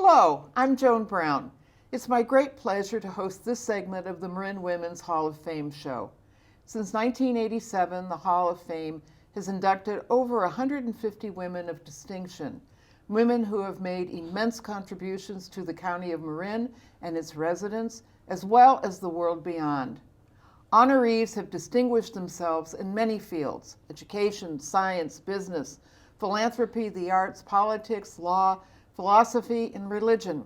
Hello, I'm Joan Brown. It's my great pleasure to host this segment of the Marin Women's Hall of Fame show. Since 1987, the Hall of Fame has inducted over 150 women of distinction, women who have made immense contributions to the County of Marin and its residents, as well as the world beyond. Honorees have distinguished themselves in many fields: education, science, business, philanthropy, the arts, politics, law, philosophy, and religion.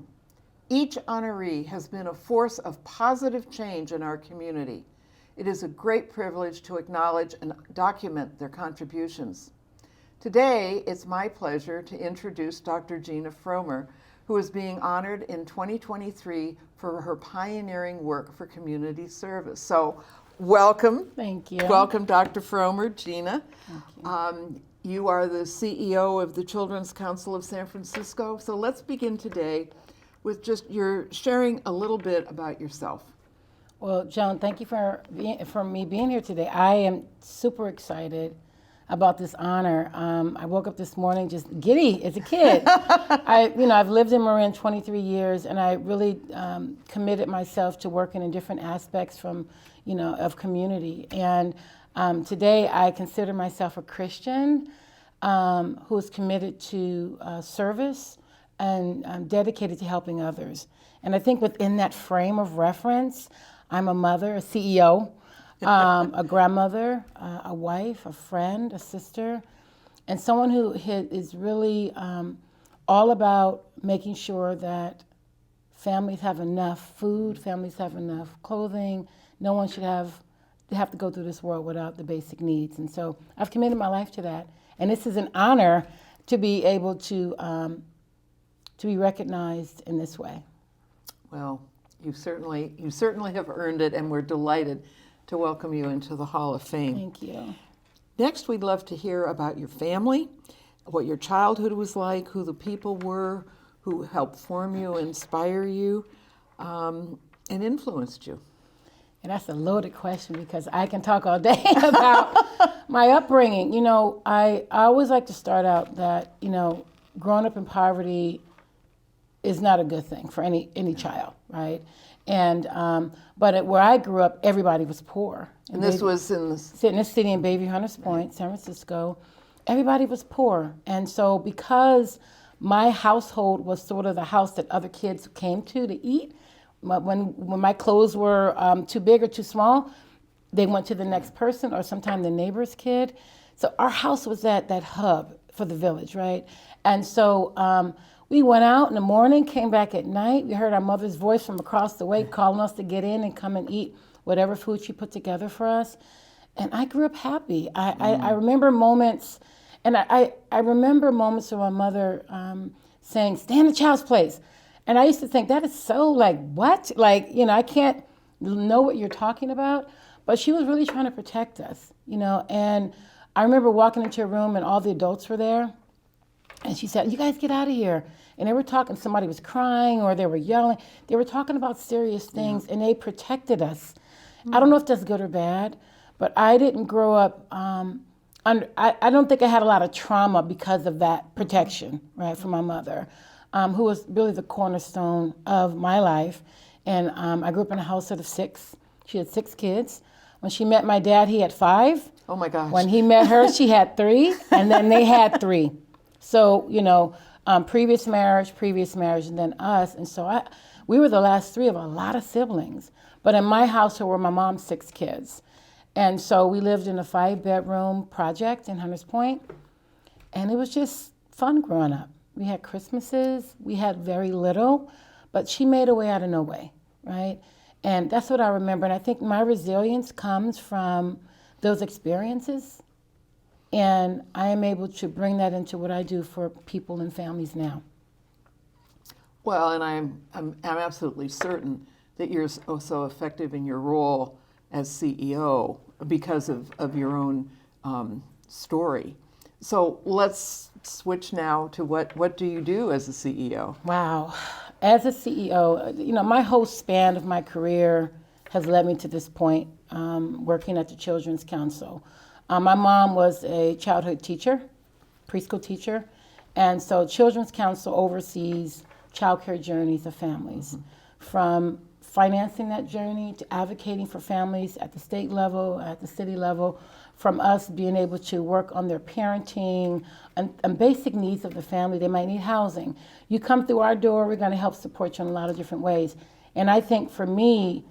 Each honoree has been a force of positive change in our community. It is a great privilege to acknowledge and document their contributions. Today, it's my pleasure to introduce Dr. Gina Fromer, who is being honored in 2023 for her pioneering work for community service. So, welcome. Thank you. Welcome, Dr. Fromer, Gina. Thank you. You are the CEO of the Children's Council of San Francisco. So let's begin today with just your sharing a little bit about yourself. Well, Joan, thank you for me being here today. I am super excited about this honor. I woke up this morning just giddy as a kid. I've lived in Marin 23 years, and I really committed myself to working in different aspects of community. And today, I consider myself a Christian who is committed to service and dedicated to helping others. And I think within that frame of reference, I'm a mother, a CEO, a grandmother, a wife, a friend, a sister, and someone who is really all about making sure that families have enough food, families have enough clothing. No one should have to go through this world without the basic needs. And so I've committed my life to that. And this is an honor to be able to be recognized in this way. Well, you certainly have earned it, and we're delighted to welcome you into the Hall of Fame. Thank you. Next, we'd love to hear about your family, what your childhood was like, who the people were who helped form you, inspire you, and influenced you. And that's a loaded question because I can talk all day about my upbringing. I always like to start out that, growing up in poverty is not a good thing for any child, right? And but where I grew up, everybody was poor. And this was in the city in Bayview, Hunters Point, San Francisco. Everybody was poor, and so because my household was sort of the house that other kids came to eat. When my clothes were too big or too small, they went to the next person or sometimes the neighbor's kid. So our house was that hub for the village, right? And so we went out in the morning, came back at night. We heard our mother's voice from across the way calling us to get in and come and eat whatever food she put together for us. And I grew up happy. I remember moments, and I remember moments of my mother saying, "Stay in the child's place." And I used to think, that is so what? I can't know what you're talking about. But she was really trying to protect us, And I remember walking into a room and all the adults were there. And she said, "You guys get out of here." And they were talking, somebody was crying or they were yelling. They were talking about serious things, and they protected us. I don't know if that's good or bad, but I didn't grow up, I don't think I had a lot of trauma because of that protection, right, from my mother. Who was really the cornerstone of my life. And I grew up in a household of 6. She had 6 kids. When she met my dad, he had 5. Oh my gosh. When he met her, she had 3, and then they had 3. So, previous marriage, and then us. And so we were the last 3 of a lot of siblings. But in my household were my mom's 6 kids. And so we lived in a 5-bedroom project in Hunters Point. And it was just fun growing up. We had Christmases, we had very little, but she made a way out of no way, right? And that's what I remember. And I think my resilience comes from those experiences. And I am able to bring that into what I do for people and families now. Well, and I'm absolutely certain that you're so effective in your role as CEO because of your own story. So let's switch now to what do you do as a CEO? Wow. As a CEO, my whole span of my career has led me to this point, working at the Children's Council. My mom was a childhood teacher, preschool teacher, and so Children's Council oversees child care journeys of families, from financing that journey to advocating for families at the state level, at the city level, from us being able to work on their parenting and basic needs of the family. They might need housing. You come through our door, we're going to help support you in a lot of different ways. And I think for me,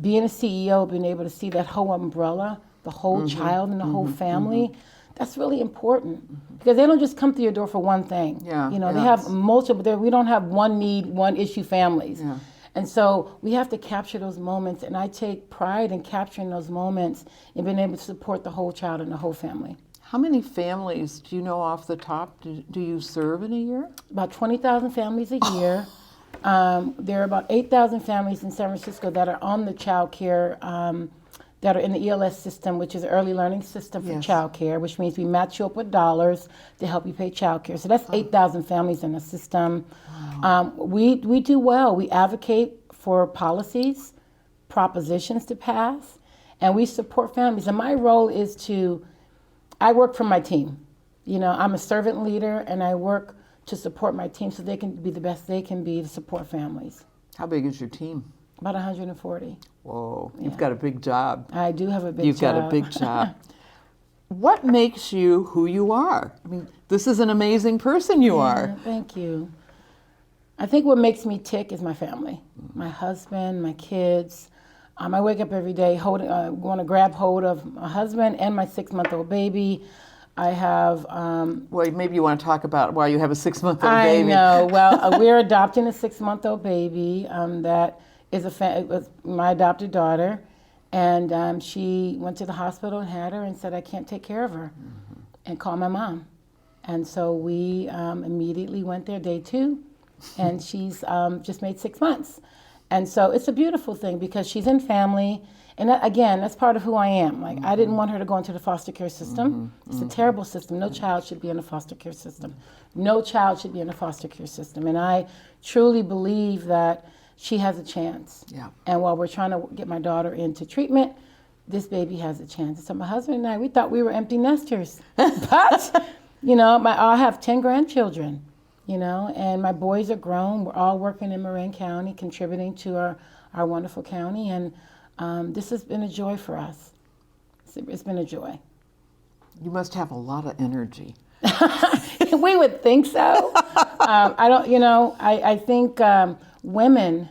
being a CEO, being able to see that whole umbrella, the whole child and the whole family, that's really important, because they don't just come through your door for one thing. Yeah, You know, they have multiple, we don't have one need, one issue families. Yeah. And so we have to capture those moments, and I take pride in capturing those moments and being able to support the whole child and the whole family. How many families do you know off the top do you serve in a year? About 20,000 families a year. There are about 8,000 families in San Francisco that are on the child care, that are in the ELS system, which is the early learning system for child care, which means we match you up with dollars to help you pay child care. So that's 8,000 families in the system. Wow. We do well. We advocate for policies, propositions to pass, and we support families. And my role is I work for my team. You know, I'm a servant leader, and I work to support my team so they can be the best they can be to support families. How big is your team? About 140. Whoa, you've got a big job. I do have a big job. You've got a big job. What makes you who you are? I mean, this is an amazing person you are. Thank you. I think what makes me tick is my family, my husband, my kids. I wake up every day want to grab hold of my husband and my 6-month-old baby. I have... well, maybe you want to talk about why you have a 6-month-old baby. I know. Well, we're adopting a 6-month-old baby that is was my adopted daughter. And she went to the hospital and had her and said, I can't take care of her, and called my mom. And so we immediately went there day 2, and she's just made 6 months. And so it's a beautiful thing because she's in family. And that, again, that's part of who I am. Like, I didn't want her to go into the foster care system. It's a terrible system. No child should be in a foster care system. No child should be in a foster care system. And I truly believe that she has a chance. Yeah. And while we're trying to get my daughter into treatment, this baby has a chance. So my husband and I, we thought we were empty nesters. But, you know, I have 10 grandchildren, you know, and my boys are grown. We're all working in Marin County, contributing to our wonderful county. And this has been a joy for us. It's been a joy. You must have a lot of energy. We would think so. I think women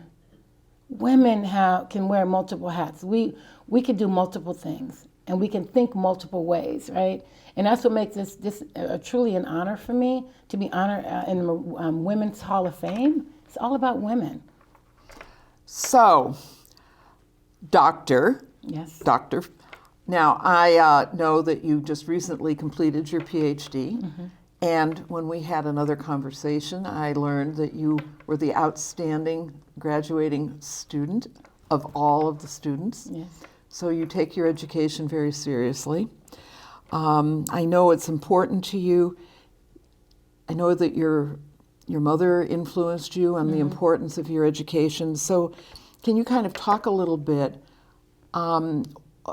can wear multiple hats. We can do multiple things, and we can think multiple ways, right? And that's what makes this truly an honor for me to be honored in the Women's Hall of Fame. It's all about women. So, Doctor. Yes. Doctor. Now, I know that you just recently completed your PhD, and when we had another conversation, I learned that you were the outstanding graduating student of all of the students. Yes. So you take your education very seriously. I know it's important to you. I know that your mother influenced you on the importance of your education. So can you kind of talk a little bit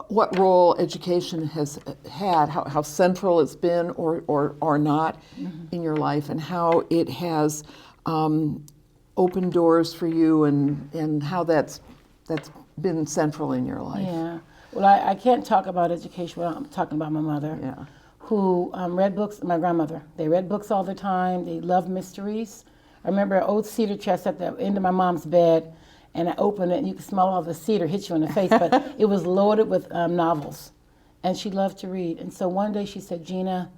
what role education has had, how central it's been or not in your life, and how it has opened doors for you, and how that's been central in your life? Yeah. Well, I can't talk about education without talking about my mother, who read books. My grandmother. They read books all the time. They loved mysteries. I remember an old cedar chest at the end of my mom's bed, and I opened it, and you could smell all the cedar hit you in the face, but it was loaded with novels, and she loved to read. And so one day she said, Gina,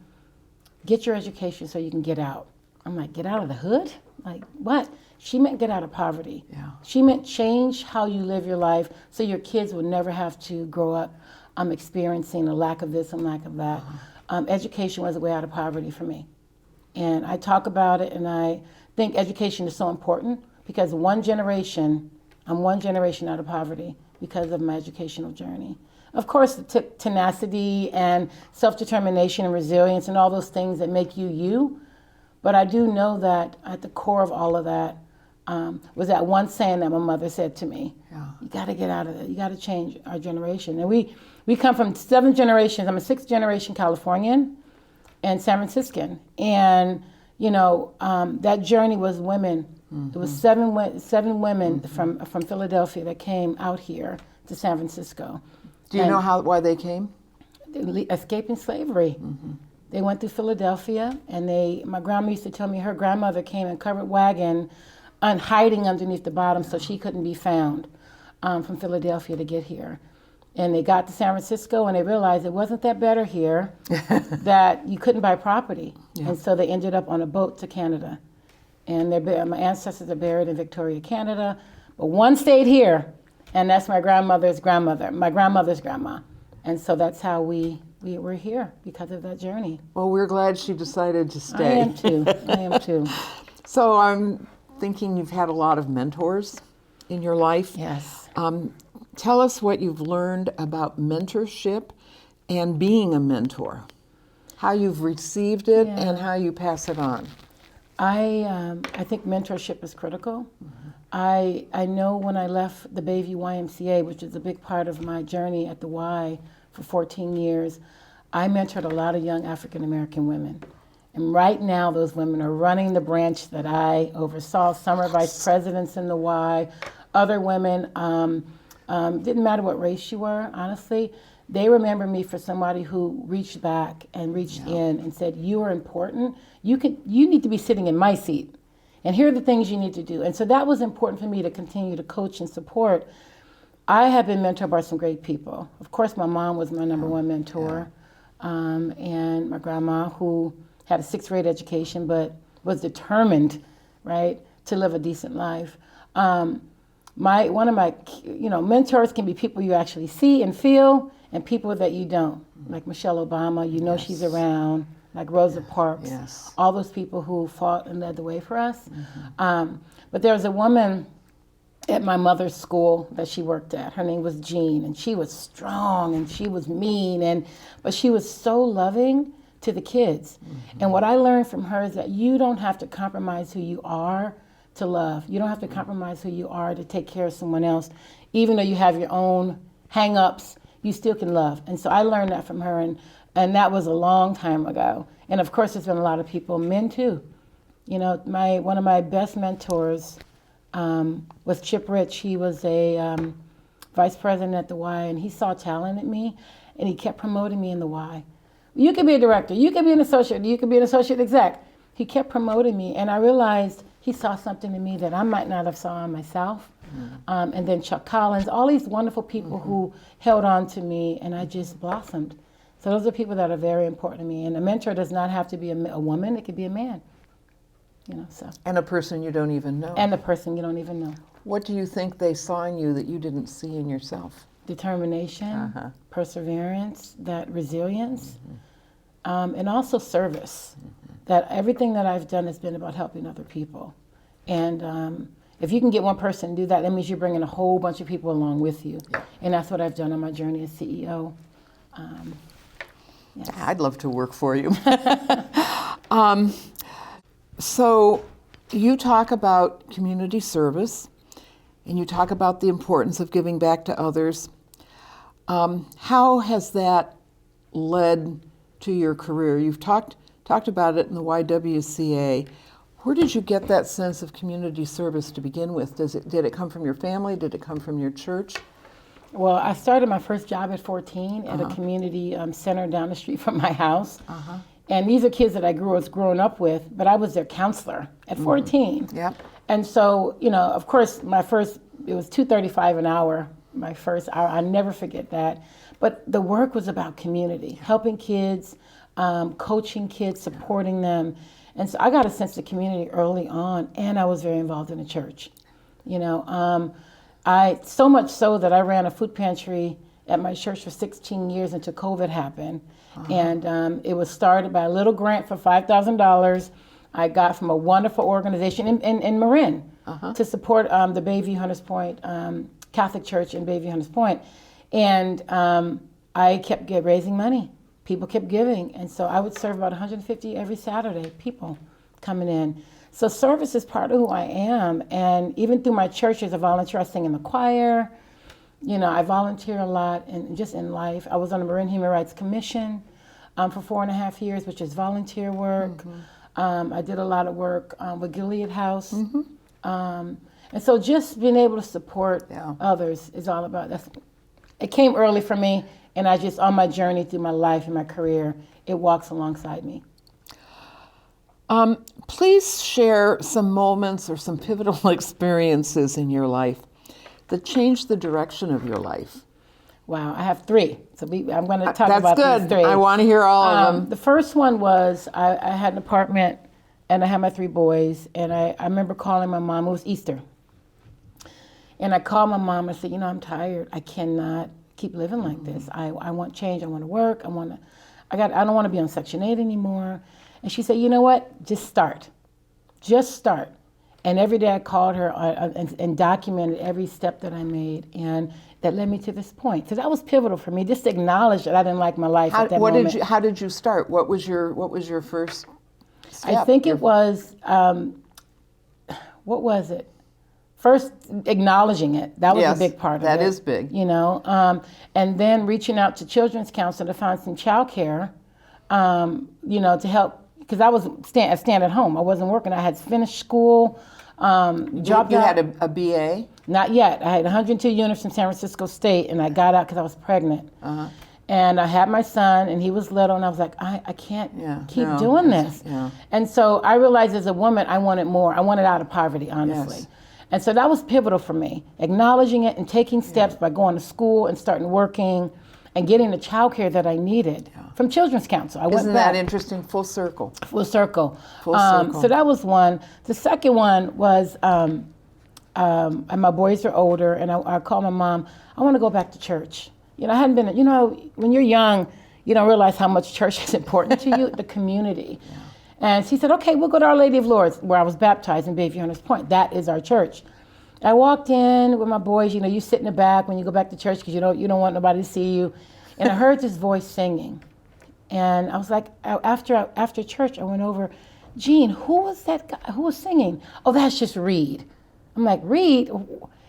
get your education so you can get out. I'm like, get out of the hood? Like, what? She meant get out of poverty. Yeah. She meant change how you live your life so your kids will never have to grow up experiencing a lack of this and lack of that. Education was a way out of poverty for me. And I talk about it, and I think education is so important because I'm one generation out of poverty because of my educational journey. Of course, it took tenacity and self-determination and resilience and all those things that make you you. But I do know that at the core of all of that was that one saying that my mother said to me. Yeah. You got to get out of that. You got to change our generation. And we come from 7 generations. I'm a 6th generation Californian and San Franciscan. And, you know, that journey was women It was seven women from Philadelphia that came out here to San Francisco. Do you know why they came? Escaping slavery. They went through Philadelphia, and my grandma used to tell me her grandmother came in covered wagon and hiding underneath the bottom so she couldn't be found from Philadelphia to get here. And they got to San Francisco and they realized it wasn't that better here, that you couldn't buy property. Yeah. And so they ended up on a boat to Canada. And my ancestors are buried in Victoria, Canada, but one stayed here, and that's my grandmother's grandmother, my grandmother's grandma. And so that's how we were here, because of that journey. Well, we're glad she decided to stay. I am too. So I'm thinking you've had a lot of mentors in your life. Yes. Tell us what you've learned about mentorship and being a mentor, how you've received it and how you pass it on. I think mentorship is critical. I know when I left the Bayview YWCA, which is a big part of my journey at the Y for 14 years, I mentored a lot of young African American women. And right now those women are running the branch that I oversaw. Some are vice presidents in the Y. Other women, didn't matter what race you were, honestly. They remember me for somebody who reached back and reached in and said, you are important. You need to be sitting in my seat. And here are the things you need to do. And so that was important for me to continue to coach and support. I have been mentored by some great people. Of course, my mom was my number one mentor. And my grandma, who had a sixth grade education, but was determined, right, to live a decent life. One of my mentors can be people you actually see and feel, and people that you don't, like Michelle Obama, she's around, like Rosa Parks, all those people who fought and led the way for us. But there was a woman at my mother's school that she worked at. Her name was Jean, and she was strong, and she was mean, but she was so loving to the kids. And what I learned from her is that you don't have to compromise who you are to love. You don't have to compromise who you are to take care of someone else. Even though you have your own hang-ups, you still can love. And so I learned that from her, and that was a long time ago. And of course, there's been a lot of people, men too. One of my best mentors was Chip Rich. He was a vice president at the Y, and he saw talent in me, and he kept promoting me in the Y. You could be a director, you could be an associate, you could be an associate exec. He kept promoting me, and I realized he saw something in me that I might not have saw in myself. And then Chuck Collins, all these wonderful people who held on to me, and I just blossomed. So those are people that are very important to me. And a mentor does not have to be a woman, it could be a man. And a person you don't even know. And a person you don't even know. What do you think they saw in you that you didn't see in yourself? Determination, perseverance, that resilience, and also service. That everything that I've done has been about helping other people. And if you can get one person to do that, that means you're bringing a whole bunch of people along with you. And that's what I've done on my journey as CEO. I'd love to work for you. So you talk about community service, and you talk about the importance of giving back to others. How has that led to your career? You've talked about it in the YWCA. Where did you get that sense of community service to begin with? Did it come from your family? Did it come from your church? Well, I started my first job at 14 at a community center down the street from my house. And these are kids that I was growing up with, but I was their counselor at 14. And so, of course, it was $2.35 an hour, my first hour. I'll never forget that. But the work was about community, helping kids, coaching kids, supporting them. And so I got a sense of community early on, and I was very involved in the church. So much so that I ran a food pantry at my church for 16 years until COVID happened. And it was started by a little grant for $5,000 I got from a wonderful organization in Marin to support the Bayview Hunters Point Catholic Church in Bayview Hunters Point. And I kept raising money. People kept giving. And so I would serve about 150 every Saturday, people coming in. So service is part of who I am. And even through my church as a volunteer, I sing in the choir. I volunteer a lot and just in life. I was on the Marin Human Rights Commission for 4.5 years, which is volunteer work. I did a lot of work with Gilead House And so just being able to support Yeah. others is all about that. It came early for me, and I just, on my journey through my life and my career, it walks alongside me. Please share some moments or some pivotal experiences in your life that changed the direction of your life. Wow, I have three. So I'm going to talk That's about good. these three. I want to hear all of them. The first one was I had an apartment, and I had my three boys, and I remember calling my mom. It was Easter. And I called my mom and said, I'm tired. I cannot keep living like this. I want change. I want to work. I don't want to be on Section 8 anymore. And she said, you know what? Just start. Just start. And every day I called her and documented every step that I made, and that led me to this point. So that was pivotal for me, just to acknowledge that I didn't like my life at that moment. How did you start? What was your first step? I think it was, what was it? First, acknowledging it. That was a big part of it. That is big. And then reaching out to Children's Council to find some childcare, to help, because I was staying at home. I wasn't working. I had finished school, dropped You out. had a BA? Not yet. I had 102 units from San Francisco State, and I got out because I was pregnant. And I had my son, and he was little, and I was like, I can't keep doing this. Yeah. And so I realized as a woman, I wanted more. I wanted out of poverty, honestly. Yes. And so that was pivotal for me, acknowledging it and taking steps by going to school and starting working and getting the child care that I needed from Children's Council. Isn't that interesting? Full circle. Full circle. Full circle. So that was one. The second one was, and my boys are older, and I called my mom, I want to go back to church. I hadn't been, when you're young, you don't realize how much church is important to you, the community. Yeah. And she said, okay, we'll go to Our Lady of Lourdes, where I was baptized in Bayview Hunters Point. That is our church. I walked in with my boys, you sit in the back when you go back to church because you don't want nobody to see you. And I heard this voice singing. And I was like, after church, I went over, Jean, who was that guy? Who was singing? Oh, that's just Reed. I'm like, Reed?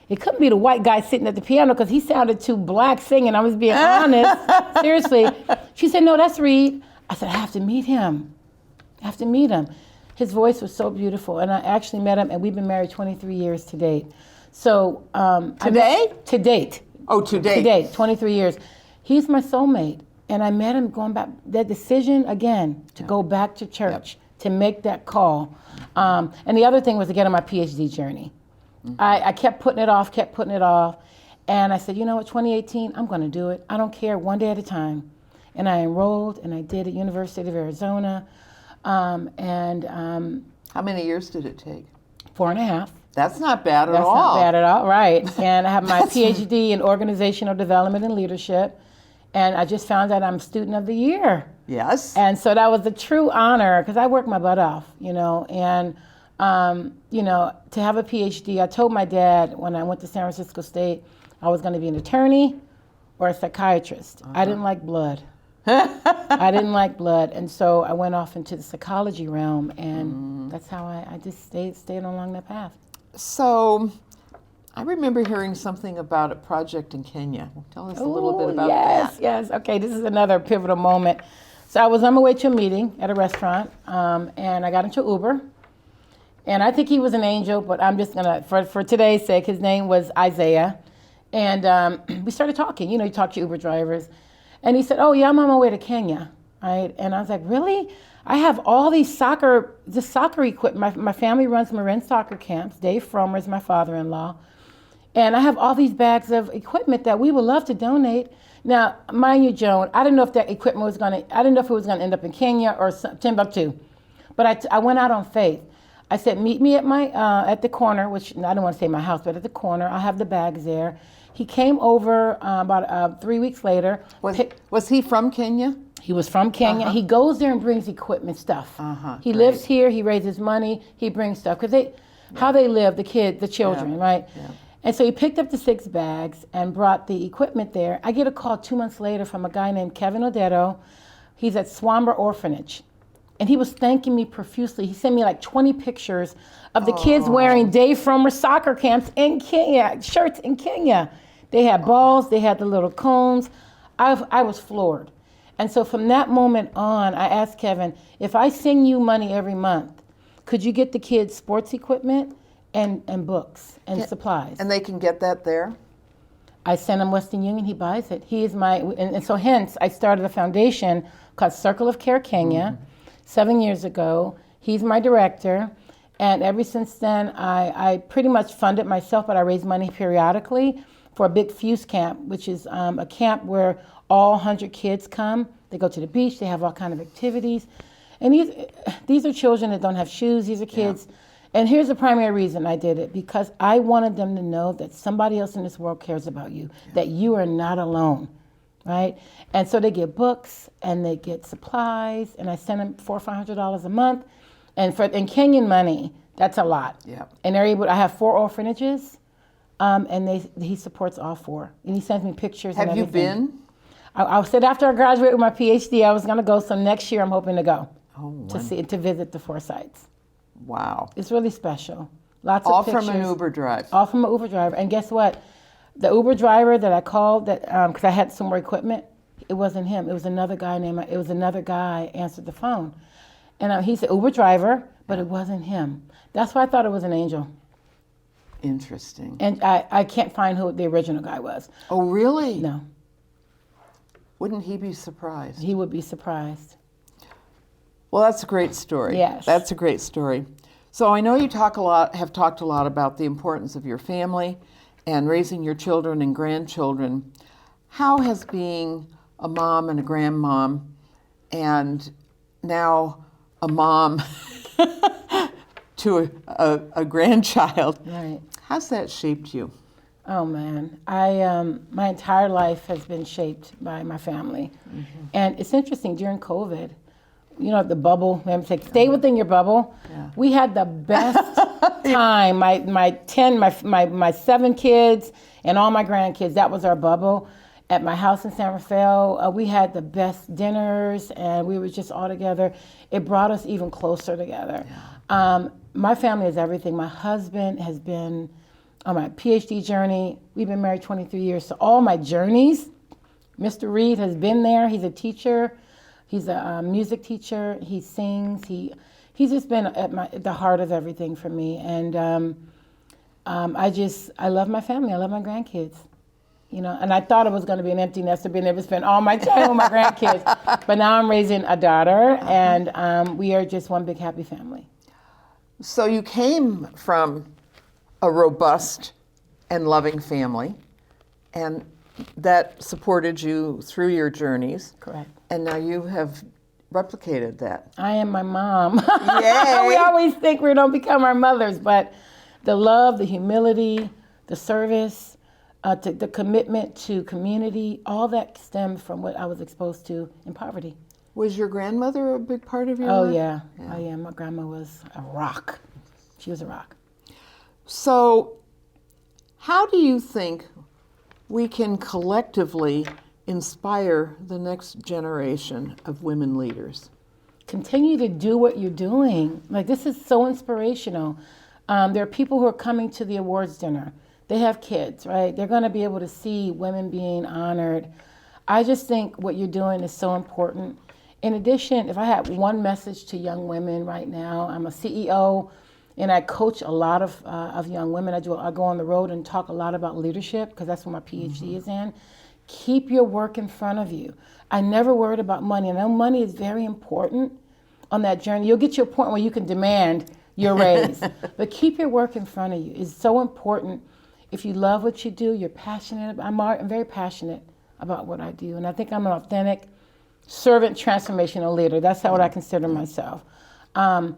It couldn't be the white guy sitting at the piano because he sounded too black singing. I was being honest. Seriously. She said, no, that's Reed. I said, I have to meet him. His voice was so beautiful, and I actually met him, and we've been married 23 years to date. So Today? To date. Oh, to date. To date, 23 years. He's my soulmate, and I met him going back. That decision again to go back to church, to make that call, and the other thing was to get on my PhD journey. I kept putting it off, and I said, you know what, 2018, I'm going to do it. I don't care, one day at a time. And I enrolled, and I did at University of Arizona. How many years did it take? 4.5. That's not bad at That's all. not bad at all, right. And I have my PhD in Organizational Development and Leadership. And I just found out I'm Student of the Year. Yes. And so that was a true honor because I worked my butt off, and, to have a PhD, I told my dad when I went to San Francisco State, I was going to be an attorney or a psychiatrist. I didn't like blood. And so I went off into the psychology realm, and that's how I just stayed along that path. So I remember hearing something about a project in Kenya. Tell us a little bit about that. Yes. Okay, this is another pivotal moment. So I was on my way to a meeting at a restaurant, and I got into Uber. And I think he was an angel, but I'm just gonna, for today's sake, his name was Isaiah. And we started talking. You talk to Uber drivers. And he said, oh yeah, I'm on my way to Kenya, right? And I was like, really? I have all these soccer equipment. My family runs Marin soccer camps. Dave Fromer is my father-in-law. And I have all these bags of equipment that we would love to donate. Now, mind you, Joan, I didn't know if that equipment was I didn't know if it was gonna end up in Kenya or Timbuktu. But I went out on faith. I said, meet me at the corner, which I don't want to say my house, but at the corner. I'll have the bags there. He came over about 3 weeks later. Was he from Kenya? He was from Kenya. He goes there and brings equipment stuff. He lives here. He raises money. He brings stuff because how they live, the children, right? Yeah. And so he picked up the 6 bags and brought the equipment there. I get a call 2 months later from a guy named Kevin Odetto. He's at Swamber Orphanage. And he was thanking me profusely. He sent me like 20 pictures of the kids wearing Dave Fromer soccer camps in Kenya, shirts in Kenya. They had balls, they had the little cones. I was floored. And so from that moment on, I asked Kevin, if I send you money every month, could you get the kids sports equipment and books and supplies. And they can get that there? I send him Western Union, he buys it. He is and so hence I started a foundation called Circle of Care Kenya 7 years ago. He's my director. And ever since then, I pretty much fund it myself, but I raise money periodically for a big Fuse camp, which is a camp where all 100 kids come. They go to the beach, they have all kinds of activities. And these are children that don't have shoes, these are kids. Yeah. And here's the primary reason I did it, because I wanted them to know that somebody else in this world cares about you, that you are not alone, right? And so they get books and they get supplies, and I send them $400 or $500 a month. And in Kenyan money, that's a lot. Yeah. And they're able. I have 4 orphanages, and he supports all 4. And he sends me pictures. Have and you everything. been? I said after I graduate with my PhD, I was going to go. So next year, I'm hoping to go to visit the 4 sites. Wow. It's really special. Lots all of pictures. All from an Uber drive. All from an Uber driver. And guess what? The Uber driver that I called, because I had some more equipment, it wasn't him. It was another guy another guy answered the phone. And he's an Uber driver, but it wasn't him. That's why I thought it was an angel. Interesting. And I can't find who the original guy was. Oh, really? No. Wouldn't he be surprised? He would be surprised. Well, that's a great story. Yes. That's a great story. So I know you have talked a lot about the importance of your family and raising your children and grandchildren. How has being a mom and a grandmom and now a mom to a grandchild, right, how's that shaped you? Oh man, my entire life has been shaped by my family. Mm-hmm. And it's interesting, during COVID, you know, the bubble, stay within your bubble. Yeah. We had the best time. My 7 kids and all my grandkids, that was our bubble. At my house in San Rafael, we had the best dinners, and we were just all together. It brought us even closer together. Yeah. My family is everything. My husband has been on my PhD journey. We've been married 23 years. So all my journeys, Mr. Reed has been there. He's a teacher. He's a music teacher. He sings. He's just been at the heart of everything for me. And I love my family. I love my grandkids. You know, and I thought it was going to be an empty nest to be able to spend all my time with my grandkids. But now I'm raising a daughter, and we are just one big happy family. So you came from a robust and loving family, and that supported you through your journeys. Correct. And now you have replicated that. I am my mom. Yay! We always think we don't become our mothers, but the love, the humility, the service, the commitment to community, all that stemmed from what I was exposed to in poverty. Was your grandmother a big part of your life? Oh, yeah. Oh, yeah. My grandma was a rock. She was a rock. So how do you think we can collectively inspire the next generation of women leaders? Continue to do what you're doing. Like, this is so inspirational. There are people who are coming to the awards dinner. They have kids, right? They're going to be able to see women being honored. I just think what you're doing is so important. In addition, if I had one message to young women right now, I'm a CEO and I coach a lot of young women. I go on the road and talk a lot about leadership because that's what my PhD is in. Keep your work in front of you. I never worried about money. I know money is very important on that journey. You'll get to a point where you can demand your raise, but keep your work in front of you. It's so important. If you love what you do, you're passionate. I'm very passionate about what I do, and I think I'm an authentic servant transformational leader. That's how I consider myself. I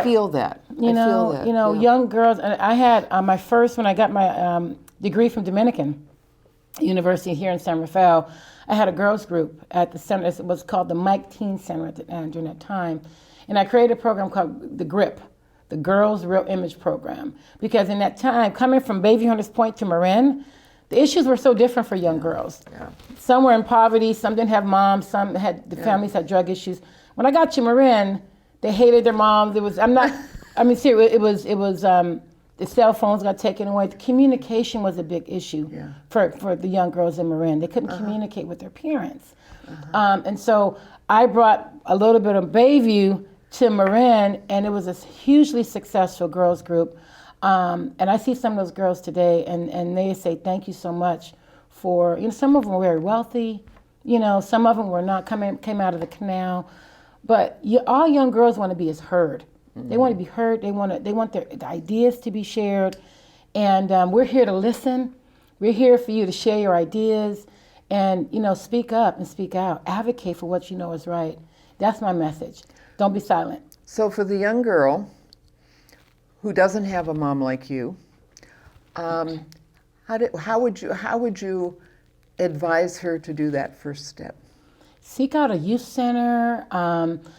feel that. Young girls. And I had my first, when I got my degree from Dominican University here in San Rafael, I had a girls group at the center. It was called the Mike Teen Center during that time, and I created a program called the GRIP, the Girls Real Image Program, because in that time, coming from Baby Hunters Point to Marin, the issues were so different for young girls. Yeah. Some were in poverty, some didn't have moms, some families had drug issues. When I got to Marin, they hated their moms. It was the cell phones got taken away. The communication was a big issue for the young girls in Marin. They couldn't communicate with their parents. And so I brought a little bit of Bayview to Marin, and it was a hugely successful girls group. And I see some of those girls today, and they say thank you so much for, some of them were very wealthy, some of them were not came out of the canal, but all young girls want to be heard. Mm-hmm. They want to be heard. They want their ideas to be shared, and we're here to listen. We're here for you to share your ideas, and speak up and speak out. Advocate for what you know is right. That's my message. Don't be silent. So for the young girl who doesn't have a mom like you, how would you advise her to do that first step? Seek out a youth center,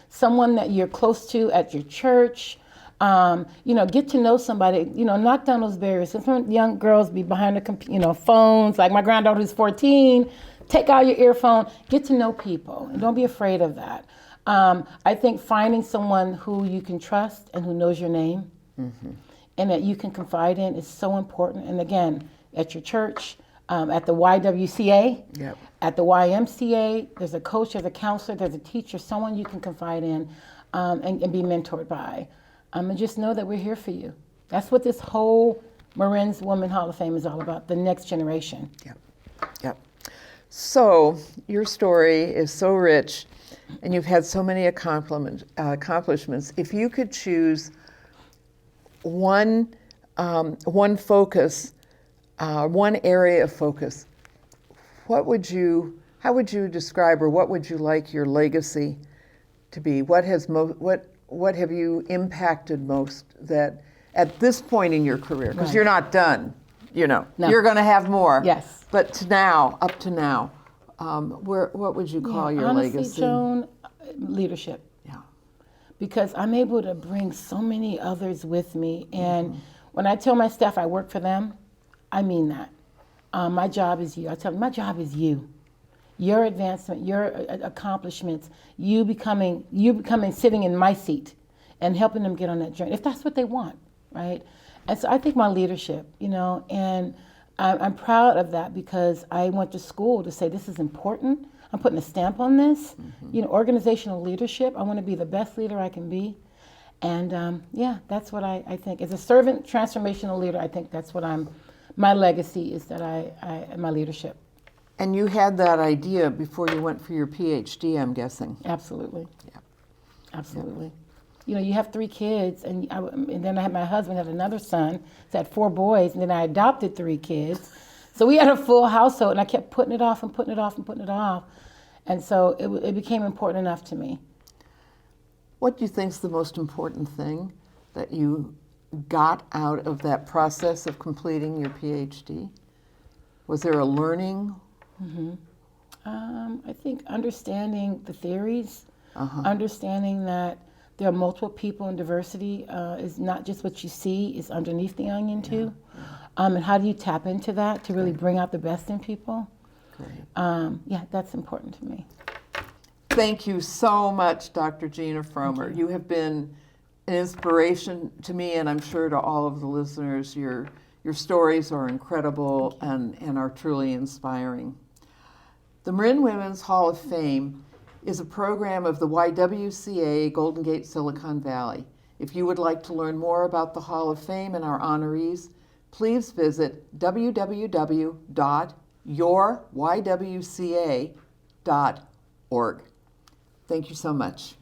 someone that you're close to at your church. Get to know somebody. Knock down those barriers. Some young girls be behind the phones. Like my granddaughter who's 14. Take out your earphone. Get to know people, and don't be afraid of that. I think finding someone who you can trust and who knows your name, mm-hmm. and that you can confide in is so important. And again, at your church, at the YWCA, yep. At the YMCA, there's a coach, there's a counselor, there's a teacher, someone you can confide in and be mentored by. And just know that we're here for you. That's what this whole Marin's Women Hall of Fame is all about, the next generation. Yep. Yep. So your story is so rich, and you've had so many accomplishments. If you could choose one focus, one area of focus, how would you describe, or what would you like your legacy to be? What have you impacted most that at this point in your career? Because right. You're not done, No. You're going to have more. Yes. But up to now, what would you call your honestly, legacy? Joan, leadership. Yeah. Because I'm able to bring so many others with me, and mm-hmm. when I tell my staff I work for them, I mean that. My job is you. I tell them, my job is you. Your advancement, your accomplishments, you becoming sitting in my seat and helping them get on that journey, if that's what they want, right? And so I think my leadership, and I'm proud of that because I went to school to say this is important. I'm putting a stamp on this. Mm-hmm. Organizational leadership, I want to be the best leader I can be. And that's what I think. As a servant transformational leader, I think that's what my legacy is, that my leadership. And you had that idea before you went for your PhD, I'm guessing. Absolutely. Yeah. Absolutely. Yeah. You have 3 kids, and then I had my husband had another son, so I had 4 boys, and then I adopted 3 kids. So we had a full household, and I kept putting it off and putting it off and putting it off. And so it became important enough to me. What do you think is the most important thing that you got out of that process of completing your PhD? Was there a learning? Mm-hmm. I think understanding the theories, uh-huh. understanding that there are multiple people, and diversity is not just what you see, is underneath the onion too. Yeah. And how do you tap into that to really bring out the best in people? Great. That's important to me. Thank you so much, Dr. Gina Fromer. You have been an inspiration to me, and I'm sure to all of the listeners. Your stories are incredible and are truly inspiring. The Marin Women's Hall of Fame is a program of the YWCA, Golden Gate, Silicon Valley. If you would like to learn more about the Hall of Fame and our honorees, please visit www.yourywca.org. Thank you so much.